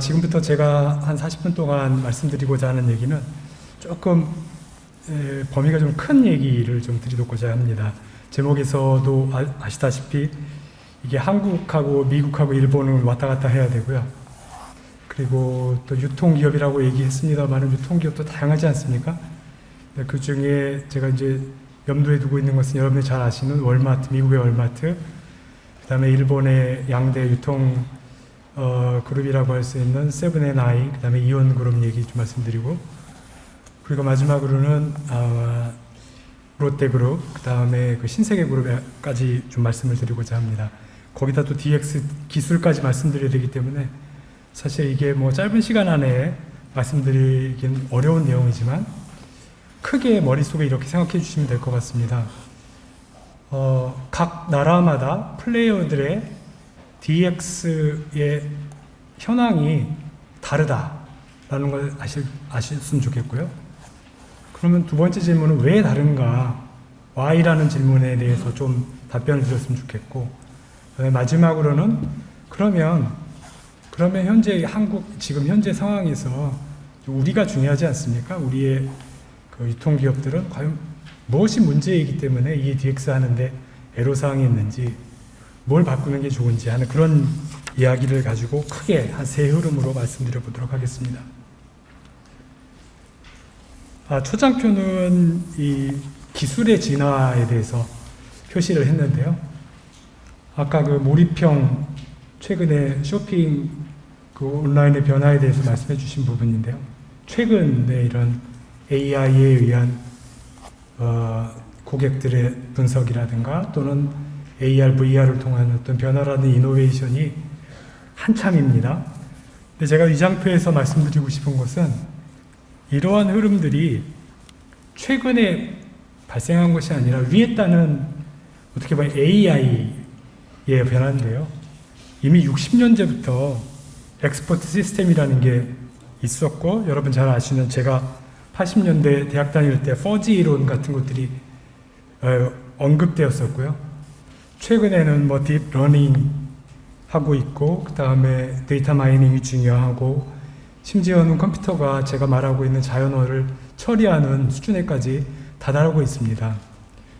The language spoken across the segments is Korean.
지금부터 제가 한 40분 동안 말씀드리고자 하는 얘기는 조금 범위가 좀 큰 얘기를 좀 드리고자 합니다. 제목에서도 아시다시피 이게 한국하고 미국하고 일본은 왔다 갔다 해야 되고요. 그리고 또 유통기업이라고 얘기했습니다만 유통기업도 다양하지 않습니까? 그 중에 제가 이제 염두에 두고 있는 것은 여러분이 잘 아시는 월마트, 미국의 월마트, 그 다음에 일본의 양대 유통 그룹이라고 할 수 있는 세븐앤아이, 그 다음에 이온그룹 얘기 좀 말씀드리고, 그리고 마지막으로는 롯데그룹, 그 다음에 그 신세계그룹까지 좀 말씀을 드리고자 합니다. 거기다 또 DX 기술까지 말씀드려야 되기 때문에 사실 이게 뭐 짧은 시간 안에 말씀드리긴 어려운 내용이지만 크게 머릿속에 이렇게 생각해 주시면 될 것 같습니다. 각 나라마다 플레이어들의 DX의 현황이 다르다라는 걸 아셨으면 좋겠고요. 그러면 두 번째 질문은 왜 다른가? Why라는 질문에 대해서 좀 답변을 드렸으면 좋겠고, 마지막으로는 그러면 현재 지금 현재 상황에서 우리가 중요하지 않습니까? 우리의 그 유통기업들은 과연 무엇이 문제이기 때문에 이 DX 하는데 애로사항이 있는지, 뭘 바꾸는 게 좋은지 하는 그런 이야기를 가지고 크게 한 세 흐름으로 말씀드려 보도록 하겠습니다. 초장표는 이 기술의 진화에 대해서 표시를 했는데요. 아까 그 몰입형 최근에 쇼핑 그 온라인의 변화에 대해서 말씀해 주신 부분인데요. 최근에 이런 AI에 의한 고객들의 분석이라든가 또는 AR, VR을 통한 어떤 변화라는 이노베이션이 한참입니다. 근데 제가 이 장표에서 말씀드리고 싶은 것은 이러한 흐름들이 최근에 발생한 것이 아니라 위에 따른 어떻게 보면 AI의 변화인데요. 이미 60년대부터 엑스퍼트 시스템이라는 게 있었고, 여러분 잘 아시는 제가 80년대 대학 다닐 때 퍼지 이론 같은 것들이 언급되었었고요. 최근에는 뭐 딥러닝 하고 있고, 그 다음에 데이터 마이닝이 중요하고, 심지어는 컴퓨터가 제가 말하고 있는 자연어를 처리하는 수준에까지 다다르고 있습니다.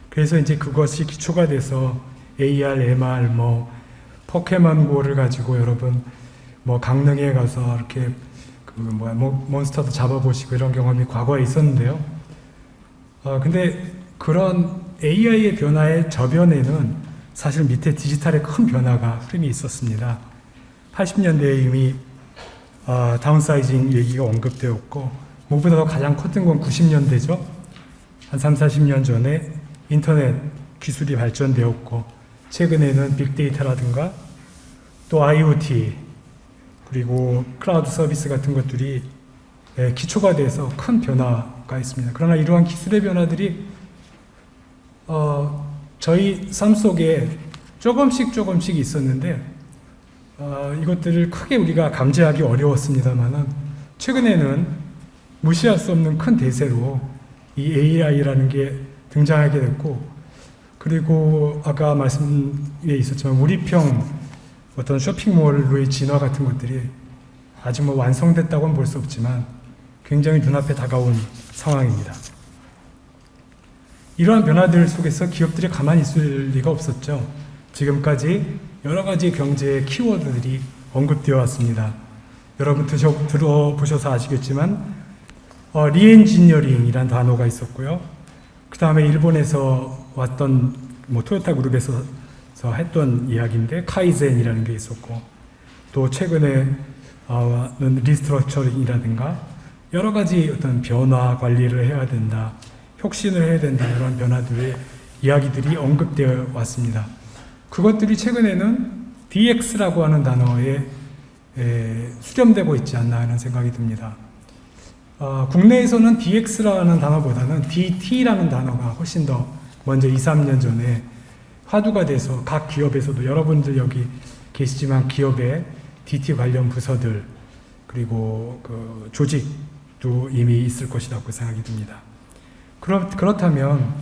그래서 이제 그것이 기초가 돼서 AR, MR, 뭐 포켓몬고를 가지고 여러분 뭐 강릉에 가서 이렇게 몬스터도 잡아보시고 이런 경험이 과거에 있었는데요. 근데 그런 AI의 변화의 저변에는 사실 밑에 디지털의 큰 변화가 흐름이 있었습니다. 80년대에 이미 다운사이징 얘기가 언급되었고, 무엇보다도 가장 컸던 건 90년대죠. 한 3, 40년 전에 인터넷 기술이 발전되었고, 최근에는 빅데이터라든가 또 IoT 그리고 클라우드 서비스 같은 것들이 기초가 돼서 큰 변화가 있습니다. 그러나 이러한 기술의 변화들이 저희 삶 속에 조금씩 있었는데 이것들을 크게 우리가 감지하기 어려웠습니다만은 최근에는 무시할 수 없는 큰 대세로 이 AI라는 게 등장하게 됐고, 그리고 아까 말씀에 있었지만 몰입형 어떤 쇼핑몰의 진화 같은 것들이 아직 뭐 완성됐다고는 볼 수 없지만 굉장히 눈앞에 다가온 상황입니다. 이러한 변화들 속에서 기업들이 가만히 있을 리가 없었죠. 지금까지 여러 가지 경제의 키워드들이 언급되어 왔습니다. 여러분 들어보셔서 아시겠지만 리엔지니어링이라는 단어가 있었고요. 그 다음에 일본에서 왔던 뭐 토요타 그룹에서 했던 이야기인데 카이젠이라는 게 있었고, 또 최근에는 리스트럭처링이라든가 여러 가지 어떤 변화 관리를 해야 된다, 혁신을 해야 된다, 이런 변화들의 이야기들이 언급되어 왔습니다. 그것들이 최근에는 DX라고 하는 단어에 수렴되고 있지 않나 하는 생각이 듭니다. 국내에서는 DX라는 단어보다는 DT라는 단어가 훨씬 더 먼저 2, 3년 전에 화두가 돼서 각 기업에서도, 여러분들 여기 계시지만 기업의 DT 관련 부서들 그리고 그 조직도 이미 있을 것이라고 생각이 듭니다. 그렇다면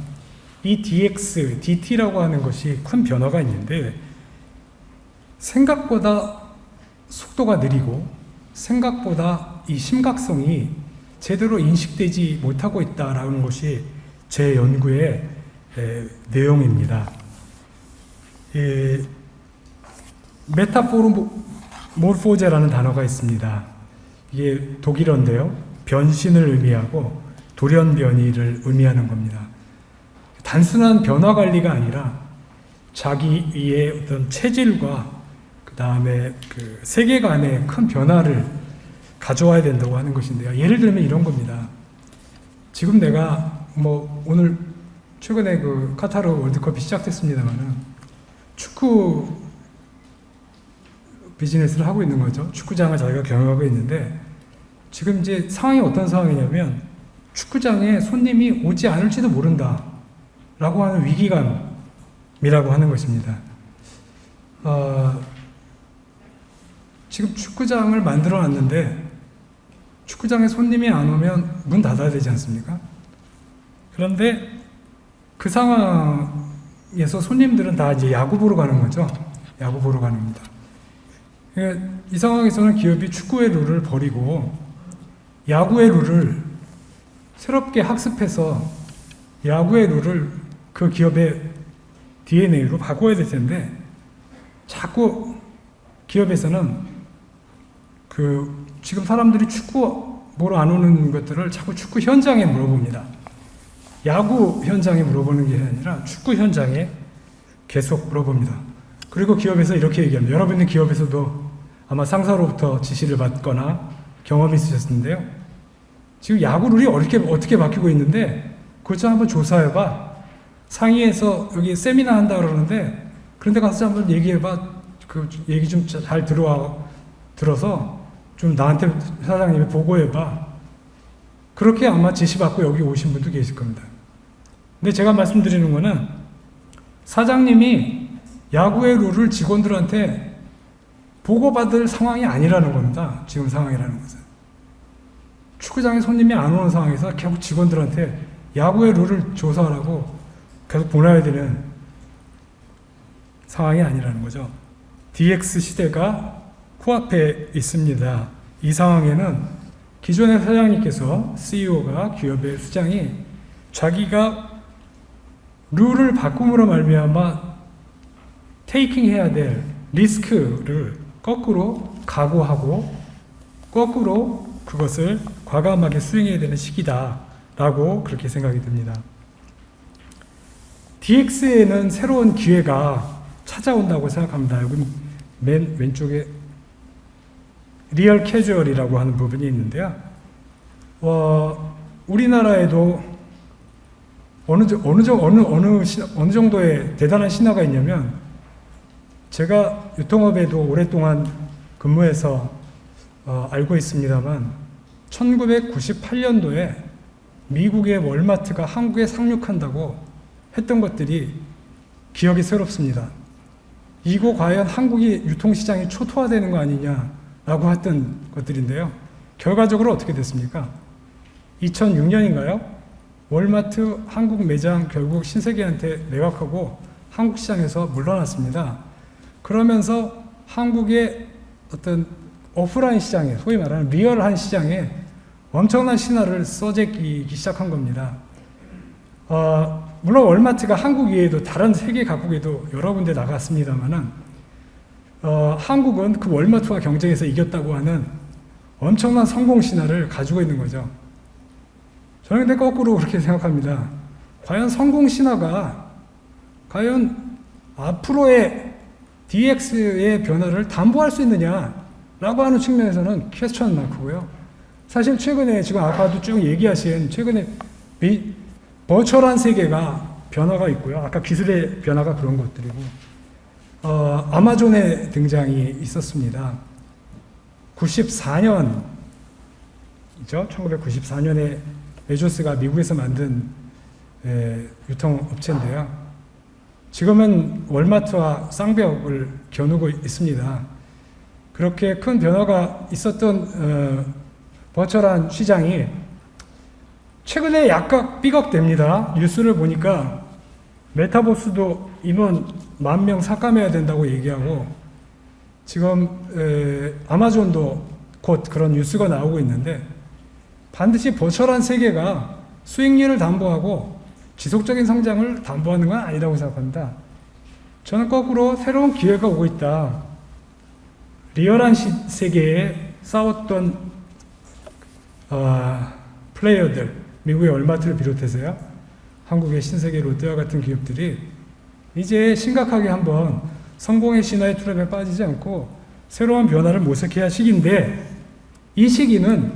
이 DX, DT라고 하는 것이 큰 변화가 있는데 생각보다 속도가 느리고 생각보다 이 심각성이 제대로 인식되지 못하고 있다라는 것이 제 연구의 내용입니다. 메타모르포제라는 단어가 있습니다. 이게 독일어인데요. 변신을 의미하고 돌연변이를 의미하는 겁니다. 단순한 변화 관리가 아니라 자기의 어떤 체질과 그 다음에 그 세계관의 큰 변화를 가져와야 된다고 하는 것인데요. 예를 들면 이런 겁니다. 지금 내가 오늘 최근에 그 카타르 월드컵이 시작됐습니다만은 축구 비즈니스를 하고 있는 거죠. 축구장을 자기가 경영하고 있는데 지금 이제 상황이 어떤 상황이냐면 축구장에 손님이 오지 않을지도 모른다 라고 하는 위기감이라고 하는 것입니다. 지금 축구장을 만들어 놨는데 축구장에 손님이 안 오면 문 닫아야 되지 않습니까? 그런데 그 상황에서 손님들은 다 이제 야구 보러 가는 거죠. 야구 보러 가는 겁니다. 이 상황에서는 기업이 축구의 룰을 버리고 야구의 룰을 새롭게 학습해서 야구의 룰을 그 기업의 DNA로 바꿔야 될 텐데 자꾸 기업에서는 지금 사람들이 축구 보러 안 오는 것들을 자꾸 축구 현장에 물어봅니다. 야구 현장에 물어보는 게 아니라 축구 현장에 계속 물어봅니다. 그리고 기업에서 이렇게 얘기합니다. 여러분들 기업에서도 아마 상사로부터 지시를 받거나 경험이 있으셨는데요. 지금 야구 룰이 어떻게 바뀌고 있는데 그것 좀 한번 조사해봐. 상위에서 여기 세미나 한다 그러는데 그런데 가서 한번 얘기해봐. 그 얘기 좀 잘 들어서 좀 나한테 사장님이 보고해봐. 그렇게 아마 지시받고 여기 오신 분도 계실 겁니다. 근데 제가 말씀드리는 거는 사장님이 야구의 룰을 직원들한테 보고받을 상황이 아니라는 겁니다. 지금 상황이라는 것은. 축구장에 손님이 안 오는 상황에서 결국 직원들한테 야구의 룰을 조사하라고 계속 보내야 되는 상황이 아니라는 거죠. DX 시대가 코앞에 있습니다. 이 상황에는 기존의 사장님께서 CEO가 기업의 수장이 자기가 룰을 바꿈으로 말미암아 테이킹 해야 될 리스크를 거꾸로 각오하고 거꾸로 그것을 과감하게 수행해야 되는 시기다라고 그렇게 생각이 듭니다. DX에는 새로운 기회가 찾아온다고 생각합니다. 여기 맨 왼쪽에 리얼 캐주얼이라고 하는 부분이 있는데요. 우리나라에도 어느 정도의 대단한 신화가 있냐면 제가 유통업에도 오랫동안 근무해서 알고 있습니다만 1998년도에 미국의 월마트가 한국에 상륙한다고 했던 것들이 기억이 새롭습니다. 이거 과연 한국이 유통시장이 초토화되는 거 아니냐라고 했던 것들인데요. 결과적으로 어떻게 됐습니까? 2006년인가요? 월마트 한국 매장 결국 신세계한테 매각하고 한국 시장에서 물러났습니다. 그러면서 한국의 어떤 오프라인 시장에, 소위 말하는 리얼한 시장에 엄청난 신화를 써제끼기 시작한 겁니다. 물론 월마트가 한국 외에도 다른 세계 각국에도 여러 군데 나갔습니다만은 한국은 그 월마트와 경쟁해서 이겼다고 하는 엄청난 성공 신화를 가지고 있는 거죠. 저는 근데 거꾸로 그렇게 생각합니다. 과연 성공 신화가 과연 앞으로의 DX의 변화를 담보할 수 있느냐라고 하는 측면에서는 퀘스천 마크고요. 사실 최근에 지금 아까도 쭉 얘기하신 최근에 버추얼한 세계가 변화가 있고요. 아까 기술의 변화가 그런 것들이고 아마존의 등장이 있었습니다. 94년이죠. 1994년에 베조스가 미국에서 만든 유통업체인데요. 지금은 월마트와 쌍벽을 겨누고 있습니다. 그렇게 큰 변화가 있었던 버추얼한 시장이 최근에 약간 삐걱댑니다. 뉴스를 보니까 메타버스도 인원 10,000명 삭감해야 된다고 얘기하고 지금 아마존도 곧 그런 뉴스가 나오고 있는데 반드시 버추얼한 세계가 수익률을 담보하고 지속적인 성장을 담보하는 건 아니라고 생각합니다. 저는 거꾸로 새로운 기회가 오고 있다. 리얼한 세계에 싸웠던 플레이어들, 미국의 월마트를 비롯해서요, 한국의 신세계 롯데와 같은 기업들이 이제 심각하게 한번 성공의 신화의 트랩에 빠지지 않고 새로운 변화를 모색해야 할 시기인데, 이 시기는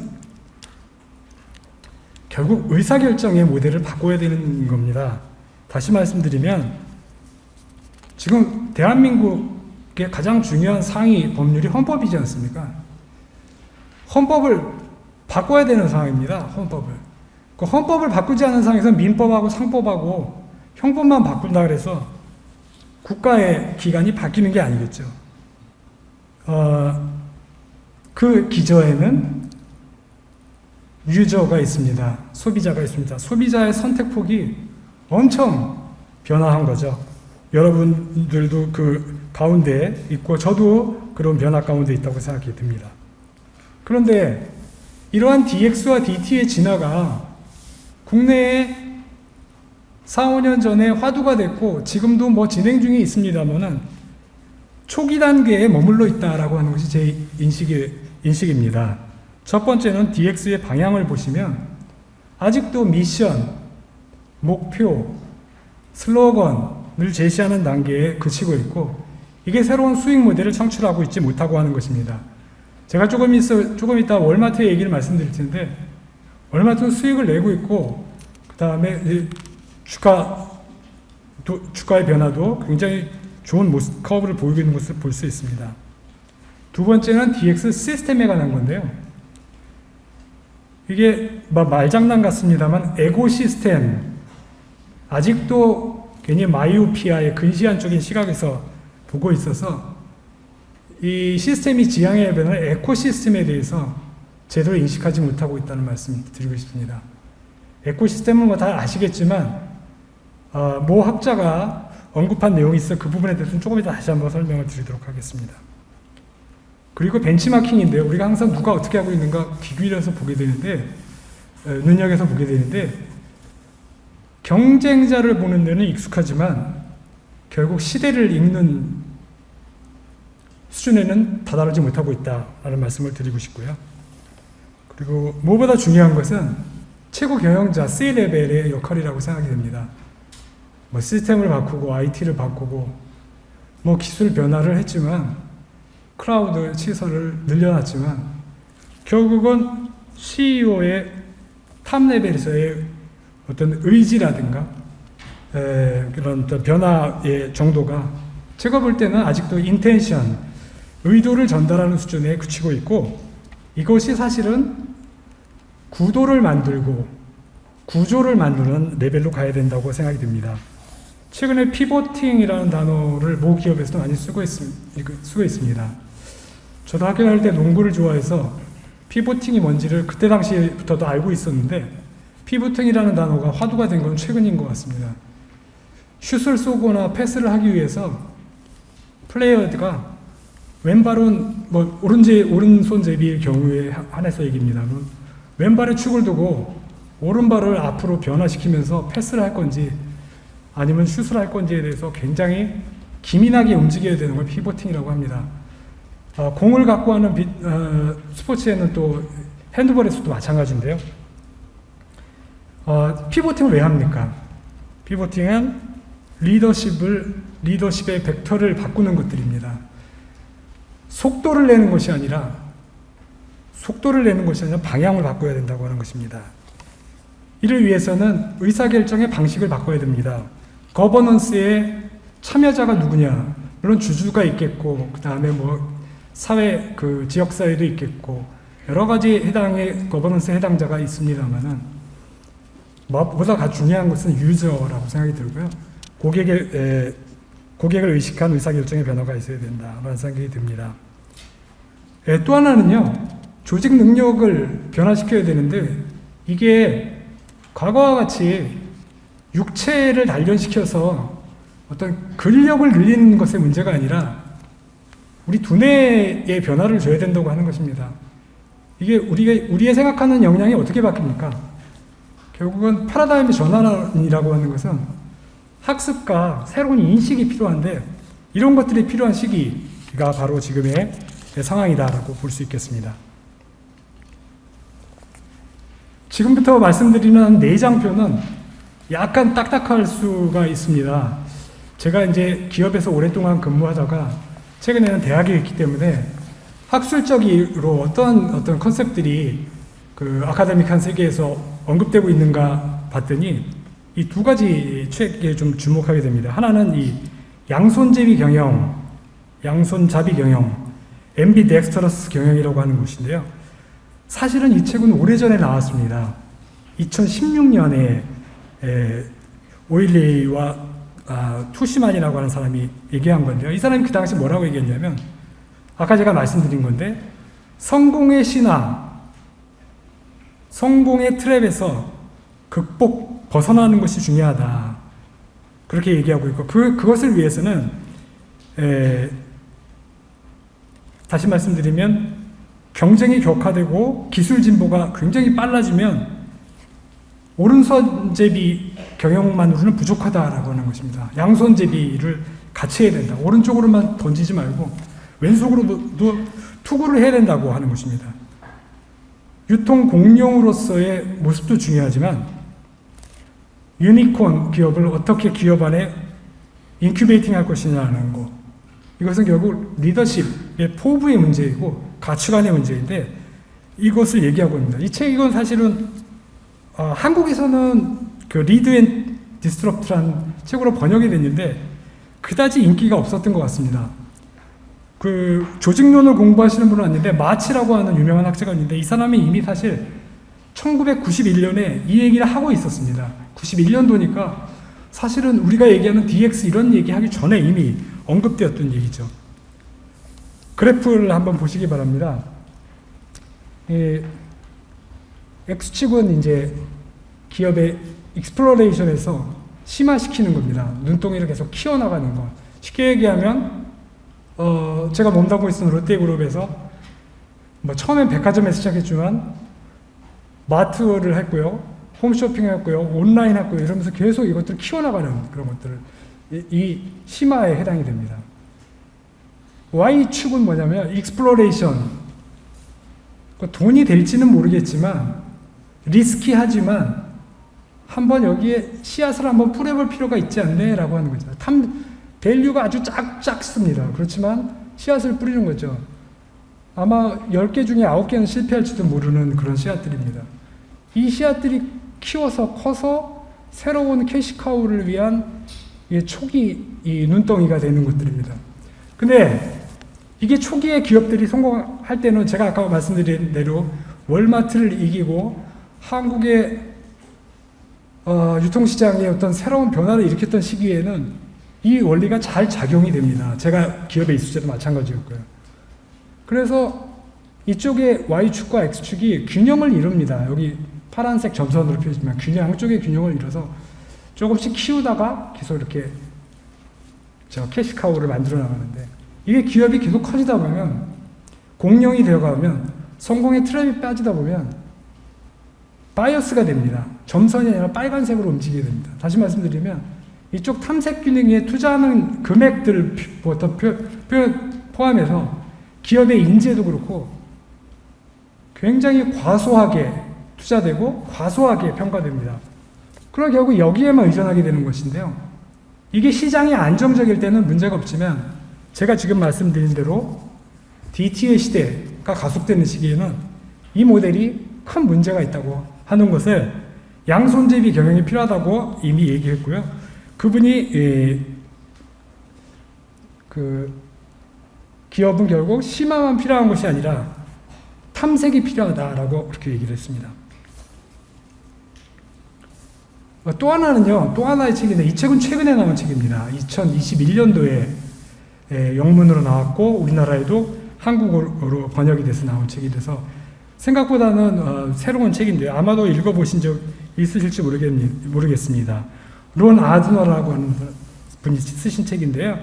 결국 의사결정의 모델을 바꿔야 되는 겁니다. 다시 말씀드리면 지금 대한민국의 가장 중요한 상위 법률이 헌법이지 않습니까? 헌법을 바꿔야 되는 상황입니다. 헌법을. 그 헌법을 바꾸지 않은 상황에서 민법하고 상법하고 형법만 바꾼다 그래서 국가의 기관이 바뀌는 게 아니겠죠. 그 기저에는 유저가 있습니다. 소비자가 있습니다. 소비자의 선택폭이 엄청 변화한 거죠. 여러분들도 그 가운데 있고 저도 그런 변화 가운데 있다고 생각이 듭니다. 그런데 이러한 DX와 DT의 진화가 국내에 4, 5년 전에 화두가 됐고 지금도 뭐 진행 중에 있습니다만은 초기 단계에 머물러 있다라고 하는 것이 제 인식입니다. 첫 번째는 DX의 방향을 보시면 아직도 미션, 목표, 슬로건을 제시하는 단계에 그치고 있고 이게 새로운 수익 모델을 창출하고 있지 못하고 하는 것입니다. 제가 조금 이따 월마트의 얘기를 말씀드릴 텐데 월마트는 수익을 내고 있고 그 다음에 주가의 변화도 굉장히 좋은 커브를 보이고 있는 것을 볼 수 있습니다. 두 번째는 DX 시스템에 관한 건데요. 이게 말장난 같습니다만 에고시스템, 아직도 괜히 마이오피아의 근시안적인 시각에서 보고 있어서 이 시스템이 지향해야 되는 에코시스템에 대해서 제대로 인식하지 못하고 있다는 말씀 드리고 싶습니다. 에코시스템은 뭐 다 아시겠지만 모 학자가 언급한 내용이 있어 그 부분에 대해서는 조금 이따 다시 한번 설명을 드리도록 하겠습니다. 그리고 벤치마킹인데요. 우리가 항상 누가 어떻게 하고 있는가 귀 기울여서 보게 되는데 눈여겨서 보게 되는데 경쟁자를 보는 데는 익숙하지만 결국 시대를 읽는 수준에는 다다르지 못하고 있다라는 말씀을 드리고 싶고요. 그리고 무엇보다 중요한 것은 최고 경영자 C-레벨의 역할이라고 생각이 됩니다. 뭐 시스템을 바꾸고 IT를 바꾸고 뭐 기술 변화를 했지만 클라우드 시설을 늘려놨지만 결국은 CEO의 탑 레벨에서의 어떤 의지라든가 그런 어떤 변화의 정도가 제가 볼 때는 아직도 인텐션, 의도를 전달하는 수준에 그치고 있고 이것이 사실은 구도를 만들고 구조를 만드는 레벨로 가야 된다고 생각이 듭니다. 최근에 피보팅이라는 단어를 모 기업에서도 많이 쓰고 있습니다. 저도 학교 다닐 때 농구를 좋아해서 피보팅이 뭔지를 그때 당시부터도 알고 있었는데 피보팅이라는 단어가 화두가 된 건 최근인 것 같습니다. 슛을 쏘거나 패스를 하기 위해서 플레이어가 왼발은 뭐 오른손 제비의 경우에 한해서 얘기입니다만 왼발에 축을 두고 오른발을 앞으로 변화시키면서 패스를 할 건지 아니면 슛을 할 건지에 대해서 굉장히 기민하게 움직여야 되는 걸 피보팅이라고 합니다. 공을 갖고 하는 스포츠에는 또 핸드볼에서도 마찬가지인데요. 피보팅을 왜 합니까? 피보팅은 리더십의 벡터를 바꾸는 것들입니다. 속도를 내는 것이 아니라 방향을 바꿔야 된다고 하는 것입니다. 이를 위해서는 의사결정의 방식을 바꿔야 됩니다. 거버넌스의 참여자가 누구냐? 물론 주주가 있겠고, 그 다음에 뭐 사회, 지역사회도 있겠고, 여러 가지 거버넌스에 해당자가 있습니다만은, 무엇보다 중요한 것은 유저라고 생각이 들고요. 고객을 의식한 의사결정의 변화가 있어야 된다라는 생각이 듭니다. 또 하나는요, 조직 능력을 변화시켜야 되는데, 이게 과거와 같이 육체를 단련시켜서 어떤 근력을 늘리는 것의 문제가 아니라 우리 두뇌의 변화를 줘야 된다고 하는 것입니다. 이게 우리의 생각하는 역량이 어떻게 바뀝니까? 결국은 패러다임의 전환이라고 하는 것은 학습과 새로운 인식이 필요한데 이런 것들이 필요한 시기가 바로 지금의 상황이다라고 볼 수 있겠습니다. 지금부터 말씀드리는 내장표는 약간 딱딱할 수가 있습니다. 제가 이제 기업에서 오랫동안 근무하다가 최근에는 대학에 있기 때문에 학술적으로 어떤 컨셉들이 그 아카데믹한 세계에서 언급되고 있는가 봤더니 이 두 가지 책에 좀 주목하게 됩니다. 하나는 이 양손잡이 경영, 앰비덱스터러스 경영이라고 하는 것인데요. 사실은 이 책은 오래전에 나왔습니다. 2016년에 오일리와 투시만이라고 하는 사람이 얘기한 건데요. 이 사람이 그 당시 뭐라고 얘기했냐면 아까 제가 말씀드린 건데 성공의 신화, 성공의 트랩에서 벗어나는 것이 중요하다. 그렇게 얘기하고 있고 그것을 위해서는 다시 말씀드리면 경쟁이 격화되고 기술 진보가 굉장히 빨라지면 오른손잡이 경영만으로는 부족하다라고 하는 것입니다. 양손잡이를 같이 해야 된다. 오른쪽으로만 던지지 말고 왼손으로도 투구를 해야 된다고 하는 것입니다. 유통 공룡으로서의 모습도 중요하지만 유니콘 기업을 어떻게 기업 안에 인큐베이팅 할 것이냐는 거. 이것은 결국 리더십의 포부의 문제이고 가치관의 문제인데 이것을 얘기하고 있습니다. 이 책은 사실은 한국에서는 그 리드 앤 디스트럽트라는 책으로 번역이 됐는데 그다지 인기가 없었던 것 같습니다. 그 조직론을 공부하시는 분은 아닌데 마치라고 하는 유명한 학자가 있는데 이 사람이 이미 사실 1991년에 이 얘기를 하고 있었습니다. 91년도니까 사실은 우리가 얘기하는 DX 이런 얘기하기 전에 이미 언급되었던 얘기죠. 그래프를 한번 보시기 바랍니다. X축은 이제 기업의 익스플로레이션에서 심화시키는 겁니다. 눈덩이를 계속 키워나가는 거. 쉽게 얘기하면 제가 몸담고 있는 롯데그룹에서 처음엔 백화점에서 시작했지만 마트를 했고요, 홈쇼핑 했고요, 온라인 했고요, 이러면서 계속 이것들을 키워나가는 그런 것들을 이 심화에 해당이 됩니다. Y축은 뭐냐면 익스플로레이션. 돈이 될지는 모르겠지만 리스키하지만 한번 여기에 씨앗을 한번 뿌려볼 필요가 있지 않네 라고 하는 거죠. 밸류가 아주 작습니다. 그렇지만 씨앗을 뿌리는 거죠. 아마 10개 중에 9개는 실패할지도 모르는 그런 씨앗들입니다. 이 씨앗들이 키워서 커서 새로운 캐시카우를 위한 초기 눈덩이가 되는 것들입니다. 근데 이게 초기에 기업들이 성공할 때는 제가 아까 말씀드린 대로 월마트를 이기고 한국의 유통시장의 어떤 새로운 변화를 일으켰던 시기에는 이 원리가 잘 작용이 됩니다. 제가 기업에 있을 때도 마찬가지였고요. 그래서 이쪽에 Y축과 X축이 균형을 이룹니다. 여기 파란색 점선으로 표시지만 양쪽의 균형을 이뤄서 조금씩 키우다가 계속 이렇게 캐시카우를 만들어 나가는데 이게 기업이 계속 커지다 보면 공룡이 되어가면 성공의 트랩이 빠지다 보면 바이어스가 됩니다. 점선이 아니라 빨간색으로 움직이게 됩니다. 다시 말씀드리면 이쪽 탐색 기능에 투자하는 금액들부터 포함해서 기업의 인재도 그렇고 굉장히 과소하게 투자되고 과소하게 평가됩니다. 그럼 결국 여기에만 의존하게 되는 것인데요. 이게 시장이 안정적일 때는 문제가 없지만 제가 지금 말씀드린 대로 DT의 시대가 가속되는 시기에는 이 모델이 큰 문제가 있다고 하는 것을 양손잡이 경영이 필요하다고 이미 얘기했고요. 그분이 기업은 결국 심화만 필요한 것이 아니라 탐색이 필요하다라고 그렇게 얘기를 했습니다. 또 하나의 책인데 이 책은 최근에 나온 책입니다. 2021년도에 영문으로 나왔고 우리나라에도 한국어로 번역이 돼서 나온 책이라서 생각보다는 새로운 책인데요. 아마도 읽어보신 적 있으실지 모르겠습니다. 론 아드너라고 하는 분이 쓰신 책인데요.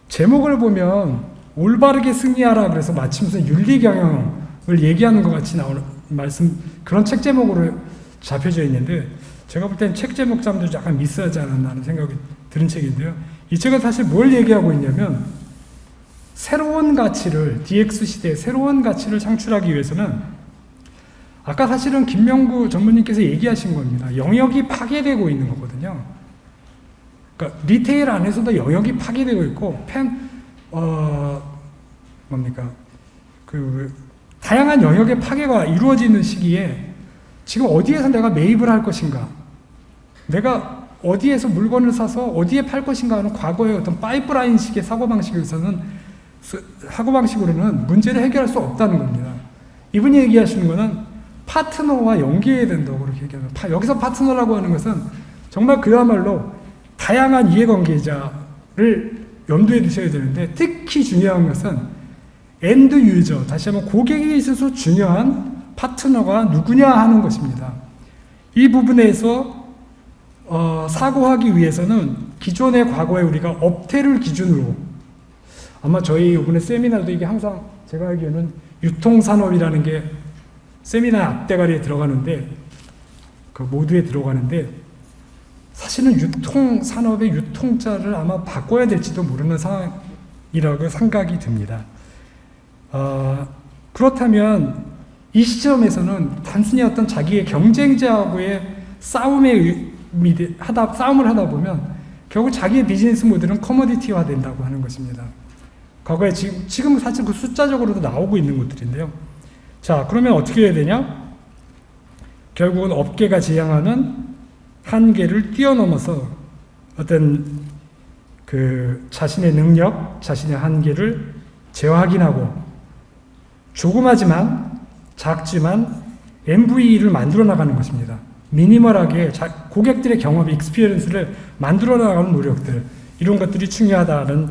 제목을 보면 올바르게 승리하라 그래서 마치 무슨 윤리경영 얘기하는 것 같이 나오는 말씀, 그런 책 제목으로 잡혀져 있는데, 제가 볼 땐 책 제목 잠도 약간 미스하지 않았나 하는 생각이 드는 책인데요. 이 책은 사실 뭘 얘기하고 있냐면, 새로운 가치를, DX 시대에 새로운 가치를 창출하기 위해서는, 아까 사실은 김명구 전무님께서 얘기하신 겁니다. 영역이 파괴되고 있는 거거든요. 그러니까 리테일 안에서도 영역이 파괴되고 있고, 다양한 영역의 파괴가 이루어지는 시기에 지금 어디에서 내가 매입을 할 것인가, 내가 어디에서 물건을 사서 어디에 팔 것인가 하는 과거의 어떤 파이프라인식의 사고방식으로는 문제를 해결할 수 없다는 겁니다. 이분이 얘기하시는 것은 파트너와 연계해야 된다고 그렇게 얘기합니다. 여기서 파트너라고 하는 것은 정말 그야말로 다양한 이해관계자를 염두에 두셔야 되는데, 특히 중요한 것은 엔드 유저, 다시 한번 고객에 있어서 중요한 파트너가 누구냐 하는 것입니다. 이 부분에서 사고하기 위해서는 기존의 과거에 우리가 업태를 기준으로, 아마 저희 이번에 세미나도 이게 항상 제가 알기로는 유통산업이라는 게 세미나 앞대가리에 들어가는데, 그 모두에 들어가는데, 사실은 유통산업의 유통자를 아마 바꿔야 될지도 모르는 상황이라고 생각이 듭니다. 그렇다면 이 시점에서는 단순히 어떤 자기의 경쟁자하고의 싸움을 하다 보면 결국 자기의 비즈니스 모델은 커머디티화 된다고 하는 것입니다. 과거에 지금 사실 그 숫자적으로도 나오고 있는 것들인데요. 자, 그러면 어떻게 해야 되냐? 결국은 업계가 지향하는 한계를 뛰어넘어서 어떤 그 자신의 능력, 자신의 한계를 재확인하고 조그마지만 작지만 MVE를 만들어 나가는 것입니다. 미니멀하게 고객들의 경험, 익스피리언스를 만들어 나가는 노력들, 이런 것들이 중요하다는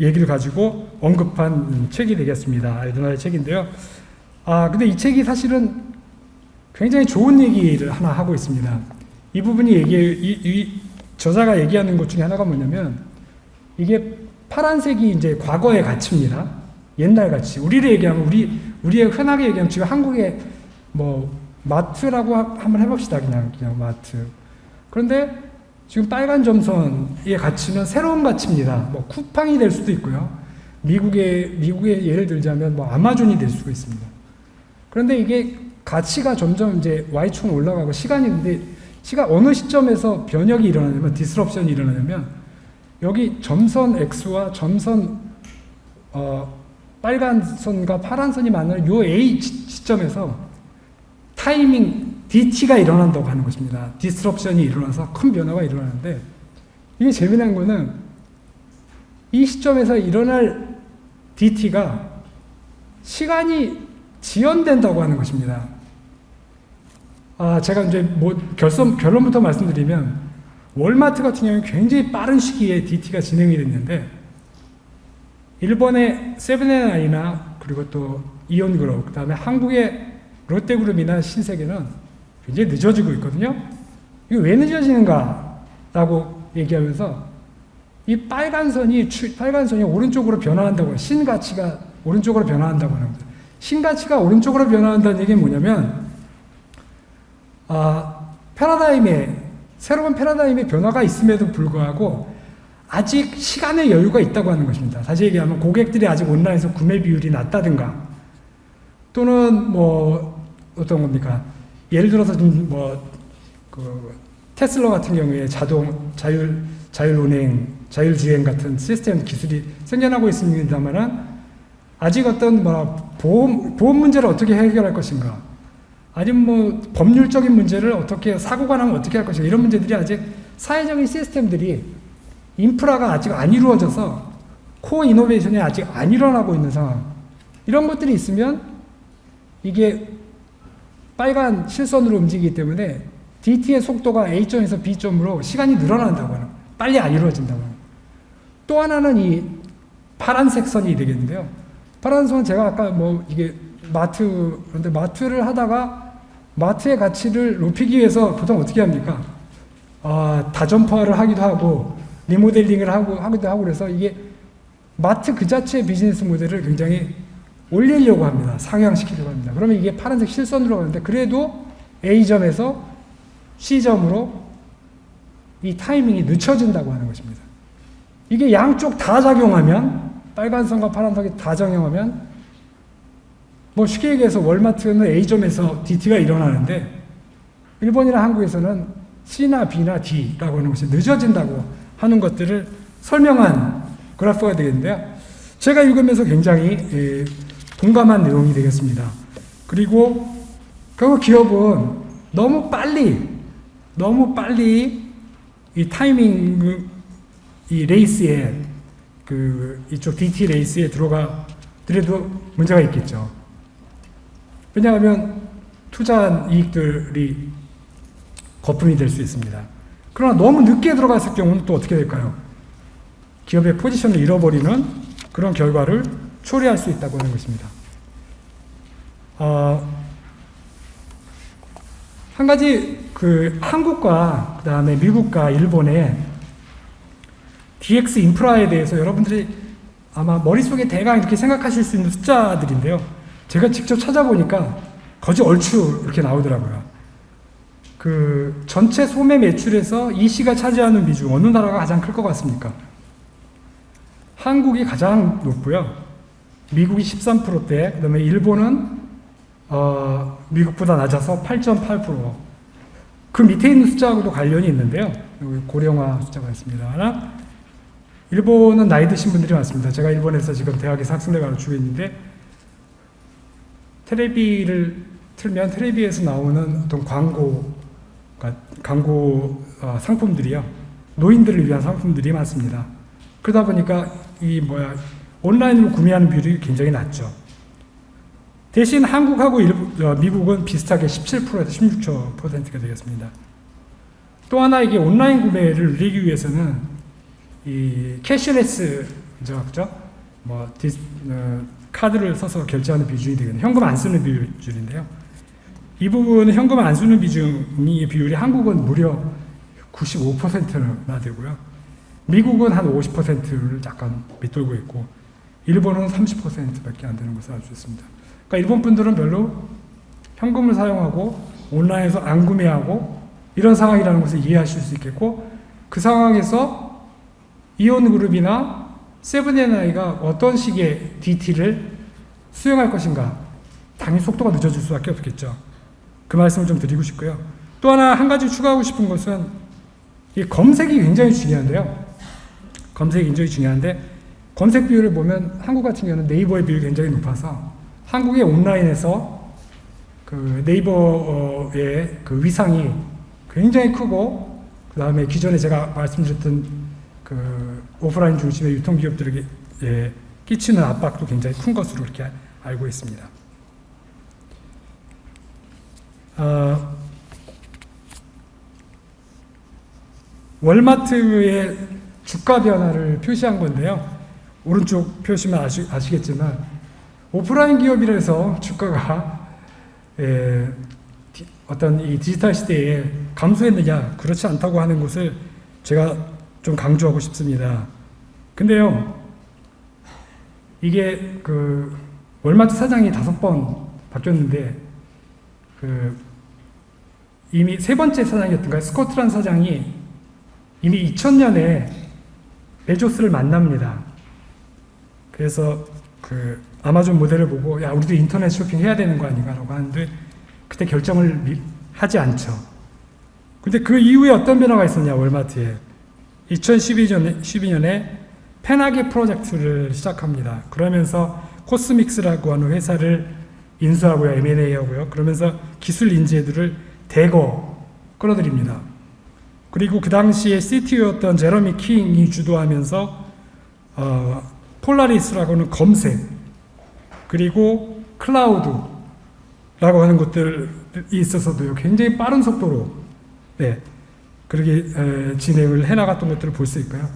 얘기를 가지고 언급한 책이 되겠습니다. 알드나의 책인데요. 근데 이 책이 사실은 굉장히 좋은 얘기를 하나 하고 있습니다. 이 부분이 이 저자가 얘기하는 것 중에 하나가 뭐냐면, 이게 파란색이 이제 과거의 가치입니다. 옛날 가치. 우리를 얘기하면, 우리의 흔하게 얘기하면 지금 한국의 뭐 마트라고 한번 해봅시다. 그냥 마트. 그런데 지금 빨간 점선의 가치는 새로운 가치입니다. 뭐 쿠팡이 될 수도 있고요. 미국의 예를 들자면 뭐 아마존이 될 수가 있습니다. 그런데 이게 가치가 점점 이제 Y축은 올라가고 어느 시점에서 변혁이 일어나냐면, 디스럽션이 일어나냐면, 여기 점선 X와 점선 빨간 선과 파란 선이 만나는 요 A 시점에서 타이밍 DT가 일어난다고 하는 것입니다. 디스럽션이 일어나서 큰 변화가 일어나는데, 이게 재미난 거는 이 시점에서 일어날 DT가 시간이 지연된다고 하는 것입니다. 제가 이제 결론부터 말씀드리면, 월마트 같은 경우는 굉장히 빠른 시기에 DT가 진행이 됐는데, 일본의 세븐앤아이나 그리고 또 이온그룹, 그 다음에 한국의 롯데그룹이나 신세계는 굉장히 늦어지고 있거든요. 이게 왜 늦어지는가? 라고 얘기하면서, 이 빨간 선이 오른쪽으로 변화한다고 해요. 신가치가 오른쪽으로 변화한다고 하는 겁니다. 신가치가 오른쪽으로 변화한다는 얘기는 뭐냐면, 새로운 패러다임의 변화가 있음에도 불구하고 아직 시간의 여유가 있다고 하는 것입니다. 다시 얘기하면 고객들이 아직 온라인에서 구매 비율이 낮다든가, 또는 뭐 어떤 겁니까? 예를 들어서 테슬라 같은 경우에 자율운행, 자율주행 같은 시스템 기술이 생겨나고 있습니다만은, 아직 어떤 보험 문제를 어떻게 해결할 것인가, 아니면 뭐 법률적인 문제를 어떻게, 사고가 나면 어떻게 할 것인가, 이런 문제들이 아직 사회적인 시스템들이, 인프라가 아직 안 이루어져서 코어 이노베이션이 아직 안 일어나고 있는 상황, 이런 것들이 있으면 이게 빨간 실선으로 움직이기 때문에 DT의 속도가 A점에서 B점으로 시간이 늘어난다고 하는, 빨리 안 이루어진다고 하는. 또 하나는 이 파란색 선이 되겠는데요. 파란색 선은 제가 아까 이게 그런데 마트를 하다가 마트의 가치를 높이기 위해서 보통 어떻게 합니까? 다점화를 하기도 하고, 리모델링을 하기도 하고, 그래서 이게 마트 그 자체의 비즈니스 모델을 굉장히 올리려고 합니다. 상향시키려고 합니다. 그러면 이게 파란색 실선으로 가는데 그래도 A점에서 C점으로 이 타이밍이 늦춰진다고 하는 것입니다. 이게 양쪽 다 작용하면 빨간 선과 파란 선이 다 작용하면 뭐 쉽게 얘기해서 월마트는 A점에서 DT가 일어나는데 일본이나 한국에서는 C나 B나 D라고 하는 것이 늦어진다고 하는 것들을 설명한 그래프가 되겠는데요. 제가 읽으면서 굉장히 동감한 내용이 되겠습니다. 그리고 결국 기업은 너무 빨리 이 타이밍 이 레이스에 이쪽 DT 레이스에 들어가더라도 문제가 있겠죠. 왜냐하면 투자한 이익들이 거품이 될 수 있습니다. 그러나 너무 늦게 들어갔을 경우는 또 어떻게 될까요? 기업의 포지션을 잃어버리는 그런 결과를 초래할 수 있다고 하는 것입니다. 한 가지 한국과 그다음에 미국과 일본의 DX 인프라에 대해서 여러분들이 아마 머릿속에 대강 이렇게 생각하실 수 있는 숫자들인데요. 제가 직접 찾아보니까 거의 얼추 이렇게 나오더라고요. 전체 소매 매출에서 EC가 차지하는 비중 어느 나라가 가장 클 것 같습니까? 한국이 가장 높고요. 미국이 13%대, 그다음에 일본은 미국보다 낮아서 8.8%. 그 밑에 있는 숫자하고도 관련이 있는데요. 여기 고령화 숫자가 있습니다. 하나, 일본은 나이 드신 분들이 많습니다. 제가 일본에서 지금 대학에서 학생들 가르치고 있는데 텔레비를 틀면 텔레비에서 나오는 어떤 광고 상품들이요. 노인들을 위한 상품들이 많습니다. 그러다 보니까 온라인으로 구매하는 비율이 굉장히 낮죠. 대신 한국하고 미국은 비슷하게 17%에서 16%가 되겠습니다. 또 하나 이게 온라인 구매를 늘리기 위해서는 이 캐시레스 카드를 써서 결제하는 비중이 되겠네요. 현금 안 쓰는 비율인데요. 이 부분은 현금 안 쓰는 비율이 한국은 무려 95%나 되고요. 미국은 한 50%를 약간 밑돌고 있고 일본은 30%밖에 안 되는 것을 알 수 있습니다. 그러니까 일본 분들은 별로 현금을 사용하고 온라인에서 안 구매하고 이런 상황이라는 것을 이해하실 수 있겠고 그 상황에서 이온그룹이나 세븐앤아이가 어떤 식의 DT를 수행할 것인가 당연히 속도가 늦어질 수밖에 없겠죠. 그 말씀을 좀 드리고 싶고요. 또 한 가지 추가하고 싶은 것은 이 검색이 굉장히 중요한데요. 검색이 굉장히 중요한데 검색 비율을 보면 한국 같은 경우는 네이버의 비율이 굉장히 높아서 한국의 온라인에서 네이버의 위상이 굉장히 크고 그 다음에 기존에 제가 말씀드렸던 오프라인 중심의 유통기업들에게 끼치는 압박도 굉장히 큰 것으로 이렇게 알고 있습니다. 월마트의 주가 변화를 표시한 건데요. 오른쪽 표시면 아시겠지만 오프라인 기업이라서 주가가 어떤 이 디지털 시대에 감소했느냐 그렇지 않다고 하는 것을 제가 좀 강조하고 싶습니다. 근데요 이게 월마트 사장이 5번 바뀌었는데 이미 세 번째 사장이었던가요? 스코트란 사장이 이미 2000년에 베조스를 만납니다. 그래서 아마존 모델을 보고 야 우리도 인터넷 쇼핑 해야 되는 거 아닌가라고 하는데 그때 결정을 하지 않죠. 근데 그 이후에 어떤 변화가 있었냐 월마트에 2012년에 페나게 프로젝트를 시작합니다. 그러면서 코스믹스라고 하는 회사를 인수하고요. M&A 하고요. 그러면서 기술 인재들을 대거 끌어들입니다. 그리고 그 당시에 CTO였던 제러미 킹이 주도하면서 폴라리스라고 하는 검색 그리고 클라우드라고 하는 것들이 있어서도요. 굉장히 빠른 속도로 그렇게 진행을 해나갔던 것들을 볼 수 있고요.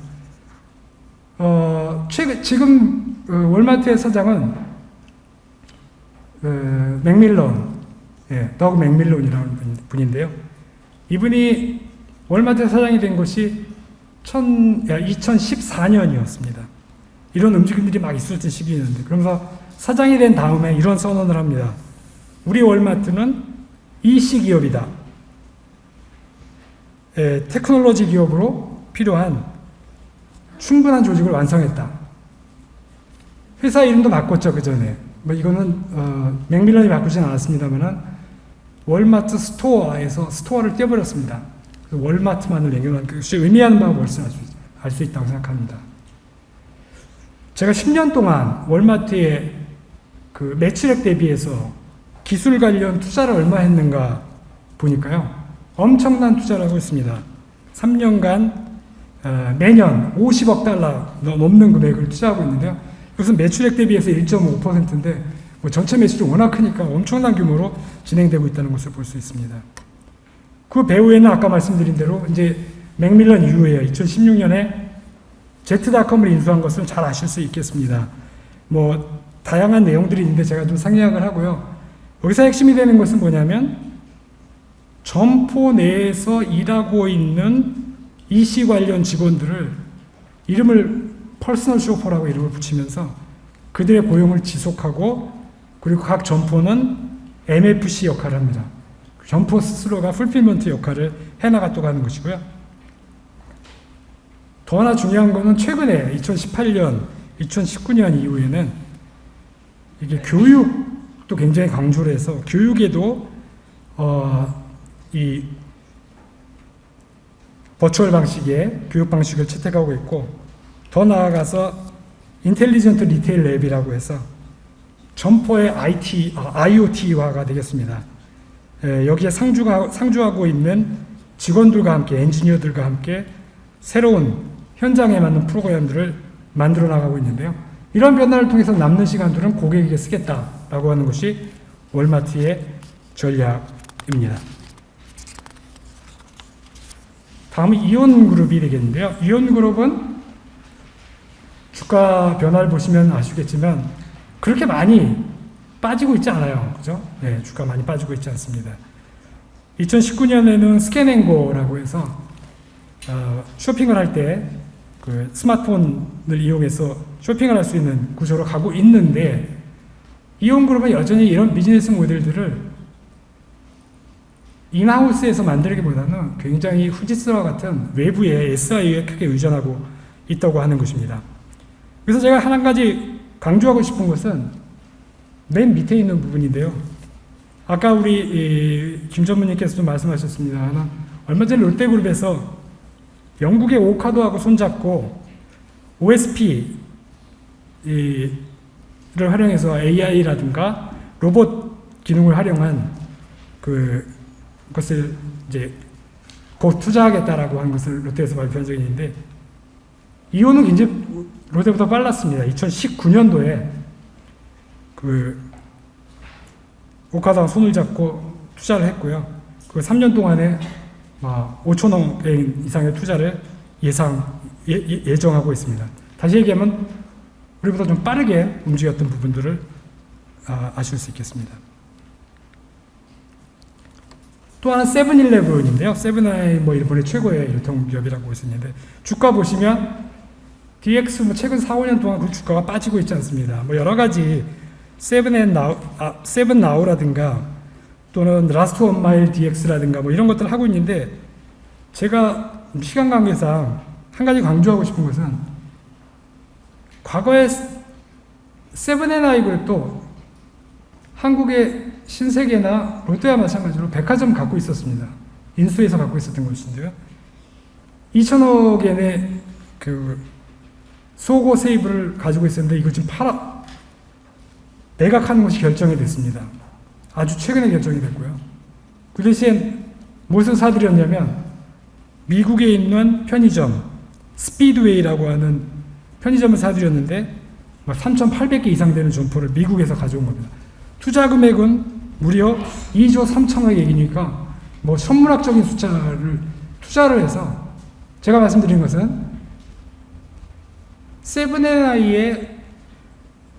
지금 월마트의 사장은 맥밀런, 더그 맥밀런이라는 분인데요. 이분이 월마트 사장이 된 것이 2014년이었습니다. 이런 움직임들이 막 있었던 시기였는데, 그러면서 사장이 된 다음에 이런 선언을 합니다. 우리 월마트는 EC 기업이다. 테크놀로지 기업으로 필요한 충분한 조직을 완성했다. 회사 이름도 바꿨죠, 그 전에. 뭐 이거는 맥밀런이 바꾸진 않았습니다만은 월마트 스토어에서 스토어를 떼버렸습니다. 월마트만을 남겨놓은 그것이 의미하는 바가 벌써 알 수 있다고 생각합니다. 제가 10년 동안 월마트의 그 매출액 대비해서 기술 관련 투자를 얼마 했는가 보니까요, 엄청난 투자를 하고 있습니다. 3년간 매년 50억 달러 넘는 금액을 투자하고 있는데요. 이것은 매출액 대비해서 1.5%인데 뭐 전체 매출이 워낙 크니까 엄청난 규모로 진행되고 있다는 것을 볼 수 있습니다. 그 배후에는 아까 말씀드린 대로 이제 맥밀런 이후에 2016년에 제트닷컴을 인수한 것을 잘 아실 수 있겠습니다. 뭐 다양한 내용들이 있는데 제가 좀 상이약을 하고요. 여기서 핵심이 되는 것은 뭐냐면 점포 내에서 일하고 있는 EC 관련 직원들을 이름을 퍼스널 쇼퍼라고 이름을 붙이면서 그들의 고용을 지속하고, 그리고 각 점포는 MFC 역할을 합니다. 점포 스스로가 풀필먼트 역할을 해나가도록 하는 것이고요. 더 하나 중요한 것은 최근에 2018년, 2019년 이후에는 이게 교육도 굉장히 강조를 해서 교육에도 이 버추얼 방식의 교육 방식을 채택하고 있고, 더 나아가서 인텔리전트 리테일 랩이라고 해서 점포의 IoT화가 되겠습니다. 여기에 상주하고 있는 직원들과 함께, 엔지니어들과 함께 새로운 현장에 맞는 프로그램들을 만들어 나가고 있는데요. 이런 변화를 통해서 남는 시간들은 고객에게 쓰겠다라고 하는 것이 월마트의 전략입니다. 다음은 이온그룹이 되겠는데요. 이온그룹은 주가 변화를 보시면 아시겠지만 그렇게 많이 빠지고 있지 않아요. 그죠? 네, 주가 많이 빠지고 있지 않습니다. 2019년에는 스캔앤고라고 해서 쇼핑을 할 때 그 스마트폰을 이용해서 쇼핑을 할 수 있는 구조로 가고 있는데, 이온그룹은 여전히 이런 비즈니스 모델들을 인하우스에서 만들기보다는 굉장히 후지스와 같은 외부의 SI에 크게 의존하고 있다고 하는 것입니다. 그래서 제가 한 가지 강조하고 싶은 것은 맨 밑에 있는 부분인데요. 아까 우리 김 전무님께서도 말씀하셨습니다. 얼마 전에 롯데그룹에서 영국의 오카도하고 손잡고 OSP를 활용해서 AI라든가 로봇 기능을 활용한 그것을 이제 곧 투자하겠다라고 하는 것을 롯데에서 발표한 적이 있는데, 이온은 굉장히 롯데보다 빨랐습니다. 2019년도에 그 오카다와 손을 잡고 투자를 했고요. 그 3년 동안에 5천억 엔 이상의 투자를 예정하고 있습니다. 다시 얘기하면 우리보다 좀 빠르게 움직였던 부분들을 아실 수 있겠습니다. 또 하나 세븐일레븐인데요. 세븐아이 일본의 최고의 유통기업이라고 볼 수 있는데, 주가 보시면 DX 최근 4, 5년 동안 그 주가가 빠지고 있지 않습니다. 여러 가지 세븐나우라든가 또는 라스트 원마일 DX라든가 이런 것들을 하고 있는데, 제가 시간 관계상 한 가지 강조하고 싶은 것은 과거에 세븐앤아이 그룹도 한국의 신세계나 롯데와 마찬가지로 백화점 갖고 있었습니다. 인수해서 갖고 있었던 것인데요. 2천억 엔의 그 소고 세이브를 가지고 있었는데 이걸 지금 매각하는 것이 결정이 됐습니다. 아주 최근에 결정이 됐고요. 그 대신 무엇을 사들였냐면 미국에 있는 편의점 스피드웨이라고 하는 편의점을 사들였는데 3,800개 이상 되는 점포를 미국에서 가져온 겁니다. 투자 금액은 무려 2조 3천억 얘기니까 천문학적인 투자를 해서, 제가 말씀드린 것은 세븐앤아이의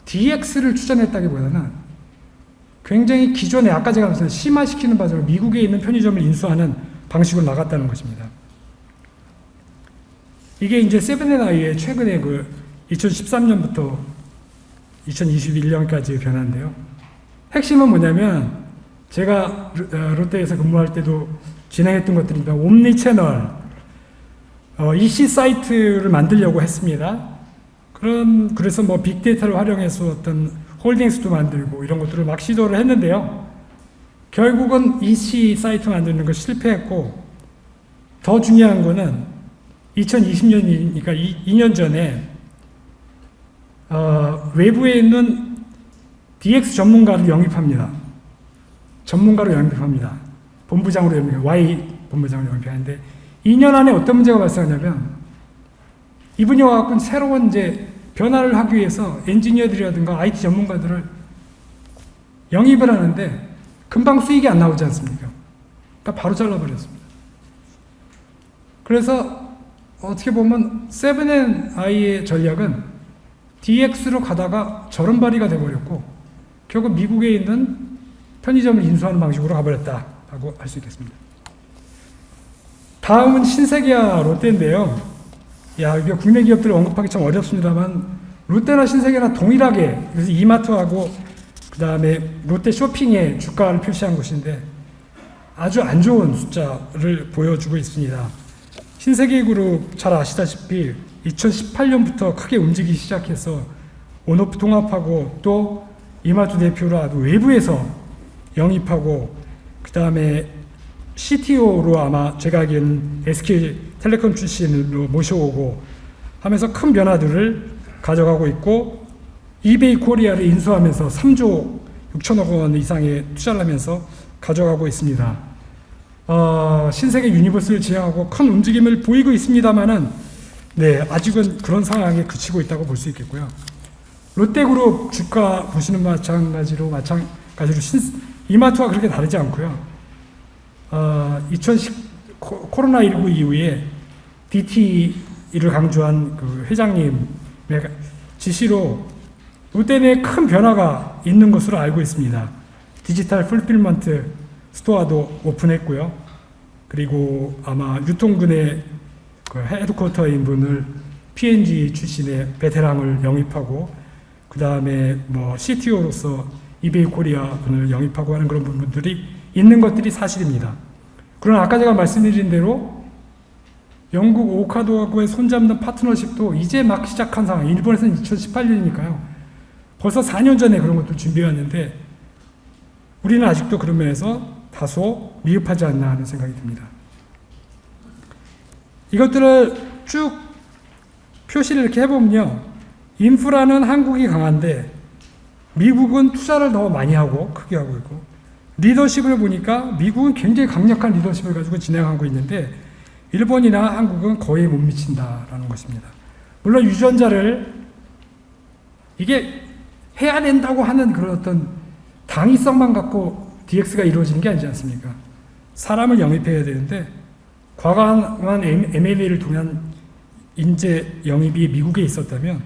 DX를 추천했다기보다는 굉장히 기존에 아까 제가 말씀드린 심화시키는 과정을 미국에 있는 편의점을 인수하는 방식으로 나갔다는 것입니다. 이게 이제 세븐앤아이의 최근에 그 2013년부터 2021년까지의 변화인데요. 핵심은 뭐냐면 제가 롯데에서 근무할 때도 진행했던 것들입니다. 옴니 채널, EC 사이트를 만들려고 했습니다. 그래서 뭐 빅데이터를 활용해서 어떤 홀딩스도 만들고 이런 것들을 막 시도를 했는데요. 결국은 EC 사이트 만드는 거 실패했고, 더 중요한 거는 2020년이니까 2년 전에 외부에 있는 DX 전문가를 영입합니다. 전문가로 영입합니다. 본부장으로 영입해요. Y 본부장으로 영입하는데 2년 안에 어떤 문제가 발생하냐면, 이분이 와갖고 새로운 이제 변화를 하기 위해서 엔지니어들이라든가 IT 전문가들을 영입을 하는데 금방 수익이 안 나오지 않습니까? 그러니까 바로 잘라버렸습니다. 그래서 어떻게 보면 세븐앤아이의 전략은 DX로 가다가 절음발이가 돼버렸고, 결국 미국에 있는 편의점을 인수하는 방식으로 가버렸다라고 할 수 있겠습니다. 다음은 신세계와 롯데인데요. 이거 국내 기업들을 언급하기 참 어렵습니다만, 롯데나 신세계나 동일하게, 그래서 이마트하고 그 다음에 롯데 쇼핑의 주가를 표시한 것인데 아주 안 좋은 숫자를 보여주고 있습니다. 신세계그룹 잘 아시다시피 2018년부터 크게 움직이기 시작해서 온오프 통합하고, 또 이마트 대표로 아주 외부에서 영입하고, 그 다음에 CTO로 아마 제가 알기에는 SK텔레콤 출신으로 모셔오고 하면서 큰 변화들을 가져가고 있고, 이베이 코리아를 인수하면서 3조 6천억 원 이상의 투자를 하면서 가져가고 있습니다. 신세계 유니버스를 지향하고 큰 움직임을 보이고 있습니다만은, 아직은 그런 상황에 그치고 있다고 볼 수 있겠고요. 롯데그룹 주가 보시는 마찬가지로 이마트와 그렇게 다르지 않고요. 2010 코로나19 이후에 DT를 강조한 그 회장님의 지시로 롯데 내에 큰 변화가 있는 것으로 알고 있습니다. 디지털 풀필먼트 스토어도 오픈했고요. 그리고 아마 유통군의 그 헤드쿼터인 분을 P&G 출신의 베테랑을 영입하고, 그 다음에 뭐 CTO로서 이베이 코리아 분을 영입하고 하는 그런 부분들이 있는 것들이 사실입니다. 그러나 아까 제가 말씀드린 대로 영국 오카도하고의 손잡는 파트너십도 이제 막 시작한 상황. 일본에서는 2018년이니까요. 벌써 4년 전에 그런 것도 준비해왔는데 우리는 아직도 그런 면에서 다소 미흡하지 않나 하는 생각이 듭니다. 이것들을 쭉 표시를 이렇게 해보면요. 인프라는 한국이 강한데 미국은 투자를 더 많이 하고 크게 하고 있고, 리더십을 보니까 미국은 굉장히 강력한 리더십을 가지고 진행하고 있는데 일본이나 한국은 거의 못 미친다라는 것입니다. 물론 유전자를 이게 해야 된다고 하는 그런 어떤 당위성만 갖고 DX가 이루어지는 게 아니지 않습니까? 사람을 영입해야 되는데 과감한 M&A를 통한 인재 영입이 미국에 있었다면,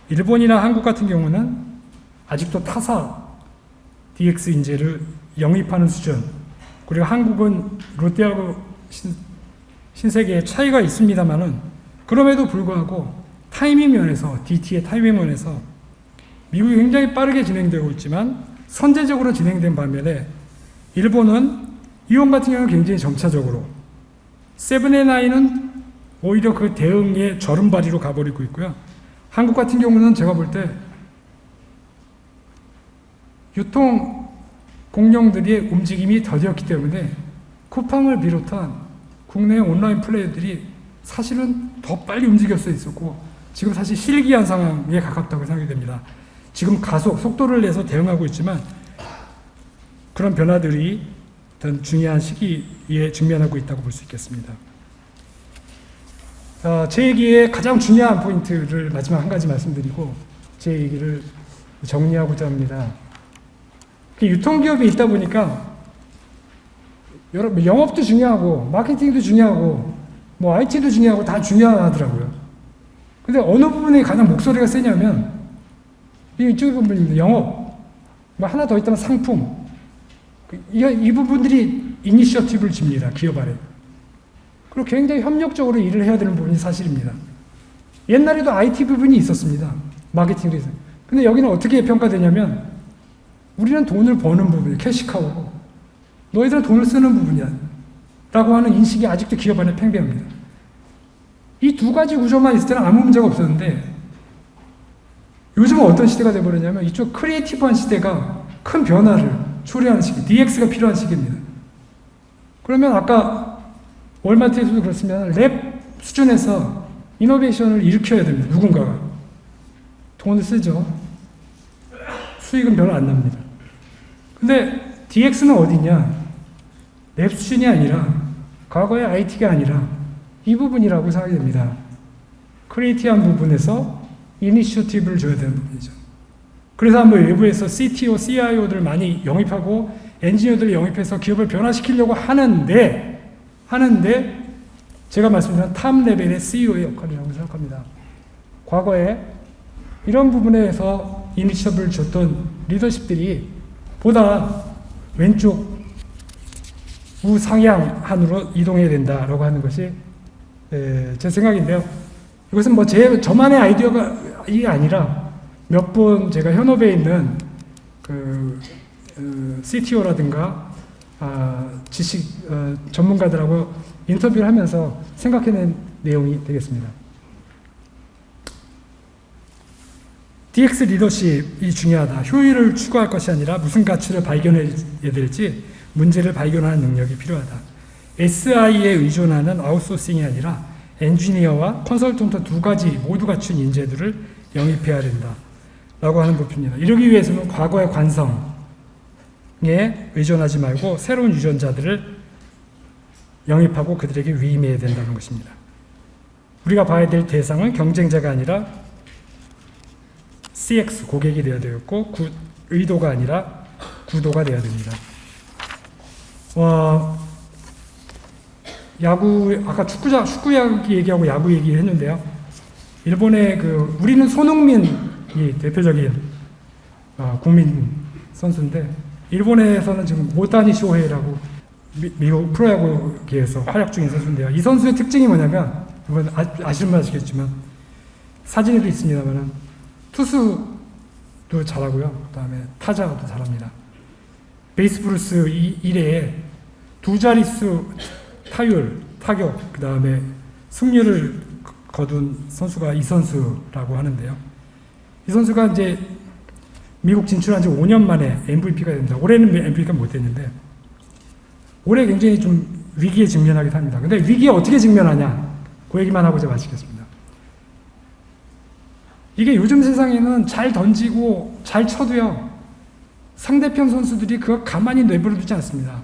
일본이나 한국 같은 경우는 아직도 타사 DX 인재를 영입하는 수준, 그리고 한국은 롯데하고 신세계의 차이가 있습니다만은 그럼에도 불구하고 타이밍 면에서, DT의 타이밍 면에서 미국이 굉장히 빠르게 진행되고 있지만 선제적으로 진행된 반면에 일본은 이온 같은 경우는 굉장히 점차적으로, 세븐앤아이는 오히려 그 대응의 절음발이로 가버리고 있고요. 한국 같은 경우는 제가 볼 때 유통 공룡들의 움직임이 더디었기 때문에 쿠팡을 비롯한 국내 온라인 플레이어들이 사실은 더 빨리 움직일 수 있었고, 지금 사실 실기한 상황에 가깝다고 생각이 됩니다. 지금 속도를 내서 대응하고 있지만 그런 변화들이 어떤 중요한 시기에 직면하고 있다고 볼 수 있겠습니다. 제 얘기의 가장 중요한 포인트를 마지막 한 가지 말씀드리고 제 얘기를 정리하고자 합니다. 유통기업이 있다 보니까 여러분 영업도 중요하고 마케팅도 중요하고 뭐 IT도 중요하고 다 중요하더라고요. 근데 어느 부분에 가장 목소리가 세냐면 이쪽에 보면 영업, 뭐 하나 더 있다면 상품, 이 부분들이 이니셔티브를 집니다. 기업 안에. 그리고 굉장히 협력적으로 일을 해야 되는 부분이 사실입니다. 옛날에도 IT 부분이 있었습니다. 마케팅도 있어요. 근데 여기는 어떻게 평가되냐면 우리는 돈을 버는 부분이에요. 캐시카우고 너희들은 돈을 쓰는 부분이야 라고 하는 인식이 아직도 기업 안에 팽배합니다. 이 두 가지 구조만 있을 때는 아무 문제가 없었는데 요즘은 어떤 시대가 되어버렸냐면 이쪽 크리에이티브한 시대가 큰 변화를 초래하는 시기, DX가 필요한 시기입니다. 그러면 아까 월마트에서도 그렇습니다. 랩 수준에서 이노베이션을 일으켜야 됩니다. 누군가가. 돈을 쓰죠. 수익은 별로 안 납니다. 근데 DX는 어디냐? 랩 수준이 아니라 과거의 IT가 아니라 이 부분이라고 생각이 됩니다. 크리에이티브한 부분에서 이니셔티브를 줘야 되는 부분이죠. 그래서 한번 외부에서 CTO, CIO들을 많이 영입하고 엔지니어들을 영입해서 기업을 변화시키려고 하는데 제가 말씀드린 탑 레벨의 CEO의 역할이라고 생각합니다. 과거에 이런 부분에서 이니셔티브를 줬던 리더십들이 보다 왼쪽 우상향한으로 이동해야 된다라고 하는 것이 제 생각인데요. 이것은 뭐 저만의 아이디어가 이게 아니라 몇 번 제가 현업에 있는 CTO라든가 지식 전문가들하고 인터뷰를 하면서 생각해낸 내용이 되겠습니다. DX 리더십이 중요하다. 효율을 추구할 것이 아니라 무슨 가치를 발견해야 될지 문제를 발견하는 능력이 필요하다. SI에 의존하는 아웃소싱이 아니라 엔지니어와 컨설턴트 두 가지 모두 갖춘 인재들을 영입해야 된다. 라고 하는 부분입니다. 이러기 위해서는 과거의 관성에 의존하지 말고 새로운 유전자들을 영입하고 그들에게 위임해야 된다는 것입니다. 우리가 봐야 될 대상은 경쟁자가 아니라 CX, 고객이 되어야 되었고 의도가 아니라 구도가 되어야 됩니다. 야구, 아까 축구 얘기하고 야구 얘기를 했는데요. 일본의 우리는 손흥민이 대표적인 국민 선수인데, 일본에서는 지금 오타니 쇼헤이라고 미국 프로야구계에서 활약 중인 선수인데요. 이 선수의 특징이 뭐냐면, 이건 아시는 분 아시겠지만, 사진에도 있습니다만, 투수도 잘하고요. 그 다음에 타자도 잘합니다. 베이스 브루스 1회에 두 자릿수 타격, 그 다음에 승률을 거둔 선수가 이 선수라고 하는데요. 이 선수가 이제 미국 진출한 지 5년 만에 MVP가 됩니다. 올해는 MVP가 못 됐는데, 올해 굉장히 좀 위기에 직면하기도 합니다. 근데 위기에 어떻게 직면하냐? 그 얘기만 하고 제가 마치겠습니다. 이게 요즘 세상에는 잘 던지고 잘 쳐도요, 상대편 선수들이 그거 가만히 내버려 두지 않습니다.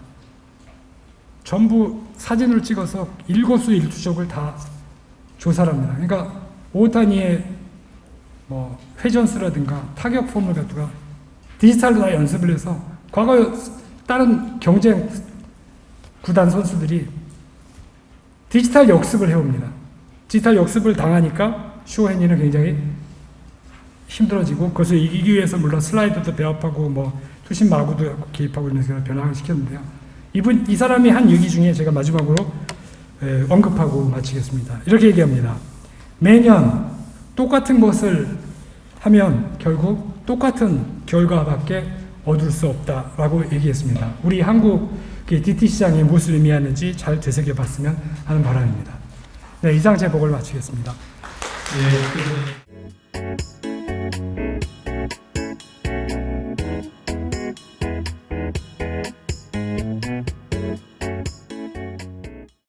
전부 사진을 찍어서 일거수일투족을 다 조사를 합니다. 그러니까 오타니의 뭐 회전수라든가 타격 폼을 갖다가 디지털로 다 연습을 해서 과거 다른 경쟁 구단 선수들이 디지털 역습을 해옵니다. 디지털 역습을 당하니까 쇼헤니는 굉장히 힘들어지고, 그것을 이기기 위해서 물론 슬라이드도 배합하고 뭐 투심 마구도 개입하고 이런 식으로 변화를 시켰는데요. 이 사람이 한 얘기 중에 제가 마지막으로 언급하고 마치겠습니다. 이렇게 얘기합니다. 매년 똑같은 것을 하면 결국 똑같은 결과밖에 얻을 수 없다라고 얘기했습니다. 우리 한국 DT 시장이 무엇을 의미하는지 잘 되새겨봤으면 하는 바람입니다. 네, 이상 제 보고를 마치겠습니다. 네,